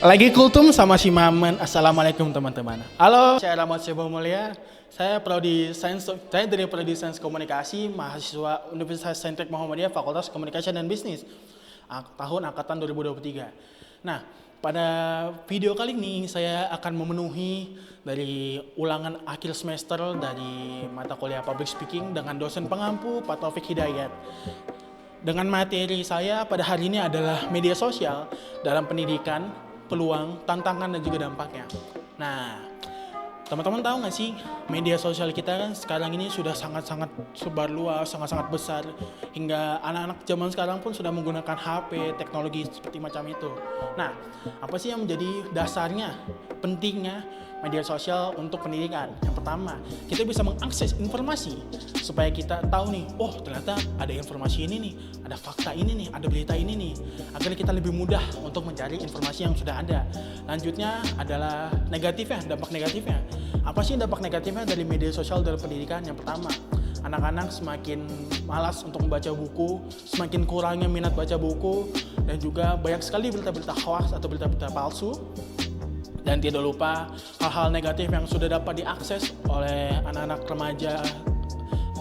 Lagi kultum sama si Mamen. Assalamualaikum teman-teman. Halo, saya Rahmat Syahbul Mulia. Saya dari Prodi Sains Komunikasi, mahasiswa Universitas Saintek Muhammadiyah, Fakultas Komunikasi dan Bisnis, tahun angkatan 2023. Nah, pada video kali ini saya akan memenuhi dari ulangan akhir semester dari mata kuliah Public Speaking dengan dosen pengampu Pak Taufik Hidayat. Dengan materi saya pada hari ini adalah media sosial dalam pendidikan, peluang, tantangan, dan juga dampaknya. Nah, teman-teman tahu nggak sih, media sosial kita kan sekarang ini sudah sangat-sangat sebar luas, sangat-sangat besar, hingga anak-anak zaman sekarang pun sudah menggunakan HP, teknologi seperti macam itu. Nah, apa sih yang menjadi dasarnya, pentingnya media sosial untuk pendidikan? Yang pertama, kita bisa mengakses informasi supaya kita tahu nih, oh ternyata ada informasi ini nih, ada fakta ini nih, ada berita ini nih, agar kita lebih mudah untuk mencari informasi yang sudah ada. Lanjutnya adalah negatifnya, dampak negatifnya. Apa sih dampak negatifnya dari media sosial dalam pendidikan? Yang pertama, anak-anak semakin malas untuk membaca buku, semakin kurangnya minat baca buku, dan juga banyak sekali berita-berita hoax atau berita-berita palsu. Dan tidak lupa hal-hal negatif yang sudah dapat diakses oleh anak-anak remaja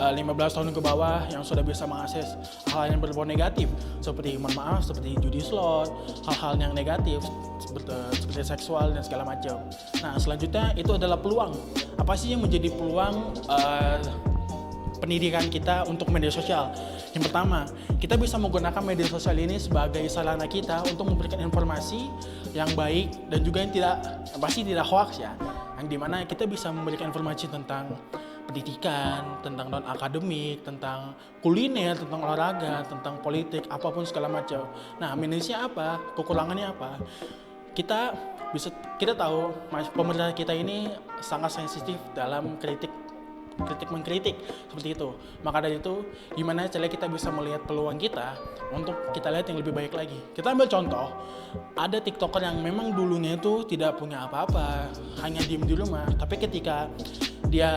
15 tahun ke bawah yang sudah bisa mengakses hal yang berbau negatif seperti seperti judi slot, hal-hal yang negatif seperti seksual dan segala macam. Nah, selanjutnya itu adalah peluang. Apa sih yang menjadi peluang pendidikan kita untuk media sosial? Yang pertama, kita bisa menggunakan media sosial ini sebagai sarana kita untuk memberikan informasi yang baik dan juga yang pasti tidak hoax ya. Yang dimana kita bisa memberikan informasi tentang pendidikan, tentang non-akademik, tentang kuliner, tentang olahraga, tentang politik, apapun segala macam. Nah, minusnya apa? Kekurangannya apa? Kita tahu pemerintah kita ini sangat sensitif dalam kritik mengkritik seperti itu. Maka dari itu, gimana cara kita bisa melihat peluang kita untuk kita lihat yang lebih baik lagi. Kita ambil contoh, ada TikToker yang memang dulunya itu tidak punya apa-apa, hanya diem di rumah, tapi ketika dia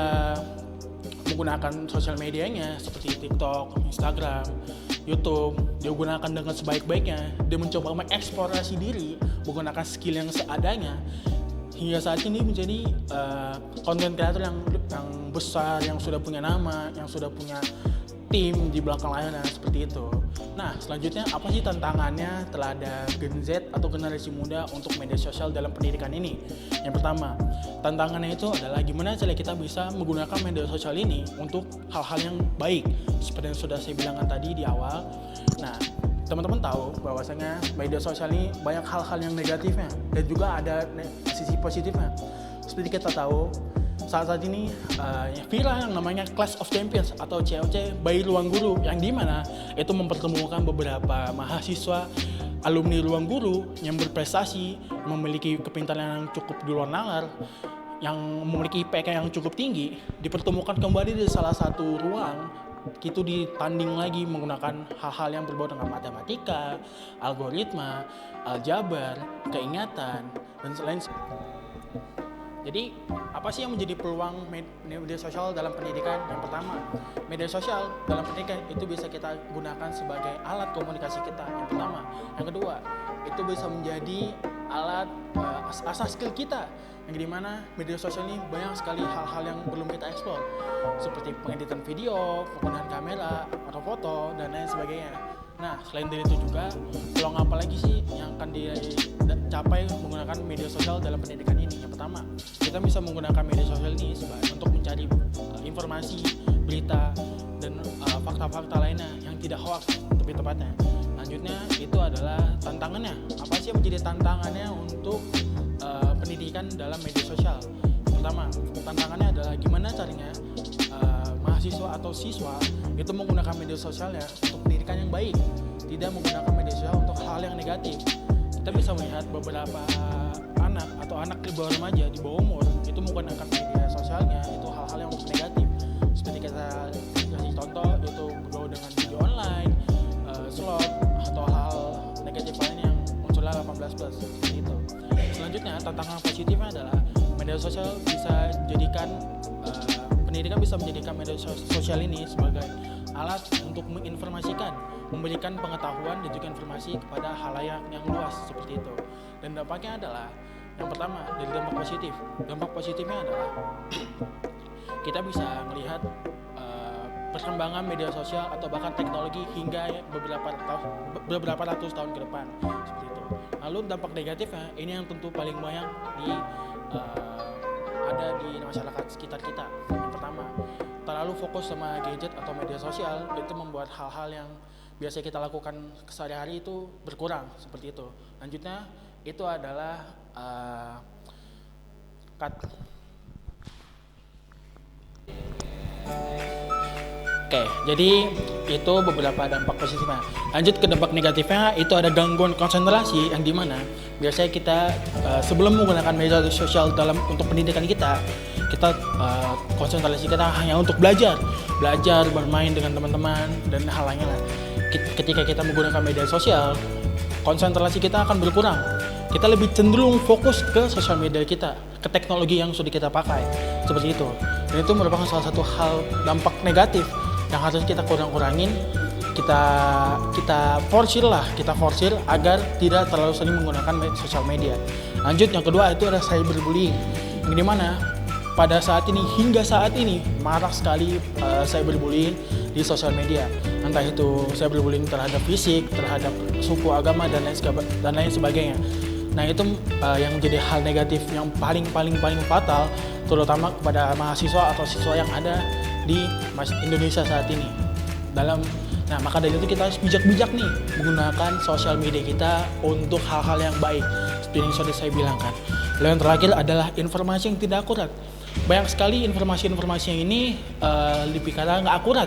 menggunakan sosial medianya seperti TikTok, Instagram, YouTube, dia gunakan dengan sebaik-baiknya, dia mencoba mengeksplorasi diri menggunakan skill yang seadanya, hingga saat ini menjadi content creator yang besar, yang sudah punya nama, yang sudah punya tim di belakang layarnya seperti itu. Nah, selanjutnya apa sih tantangannya terhadap Gen Z atau generasi muda untuk media sosial dalam pendidikan ini? Yang pertama, tantangannya itu adalah gimana cara kita bisa menggunakan media sosial ini untuk hal-hal yang baik, seperti yang sudah saya bilangkan tadi di awal. Nah, teman-teman tahu bahwasanya media sosial ini banyak hal-hal yang negatifnya dan juga ada sisi positifnya. Seperti kita tahu, saat ini viral yang namanya Clash of Champions atau COC by Ruang Guru, yang dimana itu mempertemukan beberapa mahasiswa alumni Ruang Guru yang berprestasi, memiliki kepintaran yang cukup di luar nalar, yang memiliki IPK yang cukup tinggi, dipertemukan kembali di salah satu ruang. Itu ditanding lagi menggunakan hal-hal yang berbau dengan matematika, algoritma, aljabar, keingatan, dan lain. Jadi, apa sih yang menjadi peluang media sosial dalam pendidikan? Yang pertama, media sosial dalam pendidikan itu bisa kita gunakan sebagai alat komunikasi kita. Yang pertama. Yang kedua, itu bisa menjadi alat asas skill kita. Yang dimana media sosial ini banyak sekali hal-hal yang belum kita eksplor, seperti pengeditan video, penggunaan kamera atau foto, dan lain sebagainya. Nah, selain dari itu juga, peluang apa lagi sih yang akan dicapai menggunakan media sosial dalam pendidikan ini? Yang pertama, kita bisa menggunakan media sosial ini untuk mencari informasi, berita, dan fakta-fakta lainnya yang tidak hoax, lebih tepatnya. Selanjutnya, itu adalah tantangannya. Apa sih yang menjadi tantangannya untuk pendidikan dalam media sosial? Pertama, tantangannya adalah gimana caranya mahasiswa atau siswa itu menggunakan media sosialnya untuk pendidikan yang baik, tidak menggunakan media sosial untuk hal yang negatif. Kita bisa melihat beberapa anak atau anak di bawah remaja, di bawah umur, itu menggunakan media sosialnya itu hal-hal yang negatif. Seperti kita kasih contoh, itu bergaul dengan video online, slot, atau hal negatif lain yang munculnya 18+, seperti itu. Selanjutnya, tantangan positifnya adalah media sosial bisa jadikan pendidikan bisa menjadikan media sosial ini sebagai alat untuk menginformasikan, memberikan pengetahuan dan juga informasi kepada halayak yang luas seperti itu. Dan dampaknya adalah yang pertama dari dampak positif. Dampak positifnya adalah kita bisa melihat perkembangan media sosial atau bahkan teknologi hingga beberapa ratus tahun ke depan seperti itu. Lalu dampak negatifnya ini yang tentu paling banyak ada di masyarakat sekitar kita. Yang pertama, terlalu fokus sama gadget atau media sosial itu membuat hal-hal yang biasa kita lakukan sehari-hari itu berkurang seperti itu. Lanjutnya itu adalah Oke, jadi itu beberapa dampak positifnya. Lanjut ke dampak negatifnya, itu ada gangguan konsentrasi yang dimana biasanya kita sebelum menggunakan media sosial untuk pendidikan kita konsentrasi kita hanya untuk belajar bermain dengan teman-teman dan hal lainnya. Ketika kita menggunakan media sosial, konsentrasi kita akan berkurang. Kita lebih cenderung fokus ke sosial media kita, ke teknologi yang sudah kita pakai, seperti itu. Dan itu merupakan salah satu hal dampak negatif yang harus kita kurangin, kita forsir agar tidak terlalu sering menggunakan sosial media. Lanjut, yang kedua itu ada cyberbullying, yang dimana hingga saat ini marak sekali cyberbullying di sosial media. Entah itu cyberbullying terhadap fisik, terhadap suku, agama dan lain sebagainya. Nah itu yang menjadi hal negatif yang paling fatal, terutama kepada mahasiswa atau siswa yang ada di Indonesia saat ini. Nah maka dari itu kita harus bijak-bijak nih menggunakan sosial media kita untuk hal-hal yang baik, seperti yang sudah saya bilang kan. Lalu yang terakhir adalah informasi yang tidak akurat. Banyak sekali informasi-informasi yang ini dikatakan nggak akurat.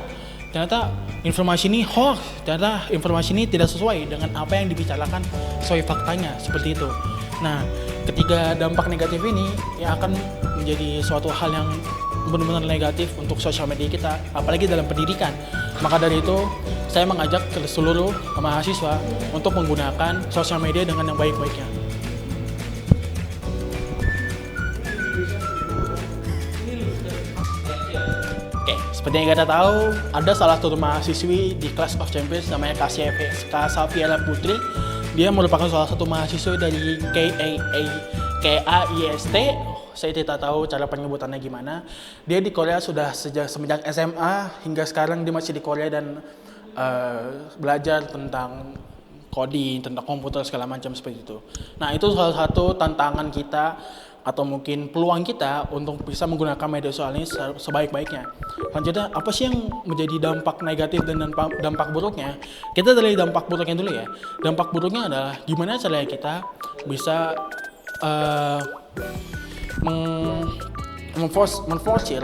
Ternyata informasi ini hoax, ternyata informasi ini tidak sesuai dengan apa yang dibicarakan sesuai faktanya, seperti itu. Nah, ketiga dampak negatif ini yang akan menjadi suatu hal yang benar-benar negatif untuk sosial media kita, apalagi dalam pendidikan. Maka dari itu, saya mengajak ke seluruh mahasiswa untuk menggunakan sosial media dengan yang baik-baiknya. Seperti yang kita tahu, ada salah satu mahasiswi di Clash of Champions namanya Kak Safiera Putri. Dia merupakan salah satu mahasiswa dari KAIST. Saya tidak tahu cara penyebutannya gimana. Dia di Korea sudah semenjak SMA hingga sekarang dia masih di Korea dan belajar tentang coding, tentang komputer segala macam seperti itu. Nah, itu salah satu tantangan kita atau mungkin peluang kita untuk bisa menggunakan media sosial ini sebaik-baiknya. Selanjutnya, apa sih yang menjadi dampak negatif dan dampak buruknya? Kita dari dampak buruknya dulu ya. Dampak buruknya adalah gimana caranya kita bisa memforsir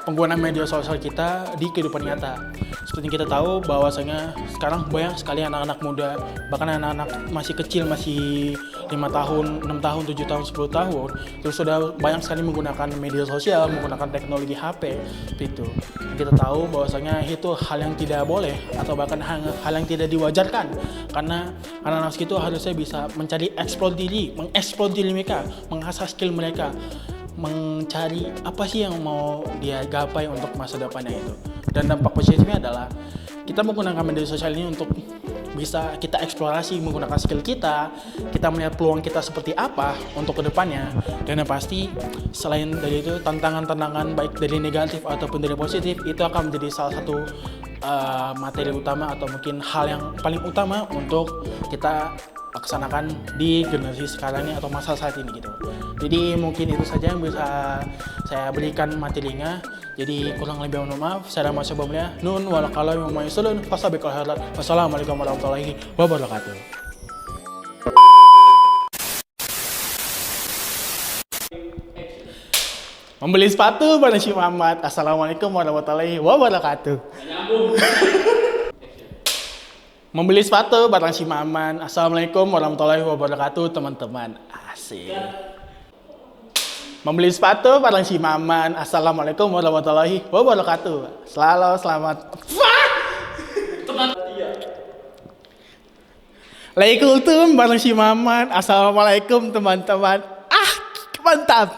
penggunaan media sosial kita di kehidupan nyata. Seperti kita tahu bahwasanya sekarang banyak sekali anak-anak muda, bahkan anak-anak masih kecil, masih 5 tahun, 6 tahun, 7 tahun, 10 tahun, terus sudah banyak sekali menggunakan media sosial, menggunakan teknologi HP, gitu. Kita tahu bahwasanya itu hal yang tidak boleh atau bahkan hal yang tidak diwajarkan, karena anak-anak itu harusnya bisa mencari mengeksplor diri mereka, mengasah skill mereka, mencari apa sih yang mau dia gapai untuk masa depannya itu. Dan dampak positifnya adalah kita menggunakan media sosial ini untuk bisa kita eksplorasi menggunakan skill kita melihat peluang kita seperti apa untuk kedepannya. Dan yang pasti selain dari itu tantangan-tantangan baik dari negatif ataupun dari positif itu akan menjadi salah satu materi utama atau mungkin hal yang paling utama untuk kita laksanakan di generasi sekarang ini atau masa saat ini gitu. Jadi mungkin itu saja yang bisa saya berikan materinya. Jadi kurang lebih mohon maaf. Saya Mas Bamlia. Nun walaqalam wa maisulun fasabiqul khairat. Wassalamualaikum warahmatullahi wabarakatuh. Membeli sepatu pada si Muhammad. Assalamualaikum warahmatullahi wabarakatuh. Membeli sepatu barang si Maman. Assalamualaikum warahmatullahi wabarakatuh, teman-teman. Asik. Membeli sepatu barang si Maman. Assalamualaikum warahmatullahi wabarakatuh. Selamat. Laikultum barang si Maman. Assalamualaikum teman-teman. Mantap.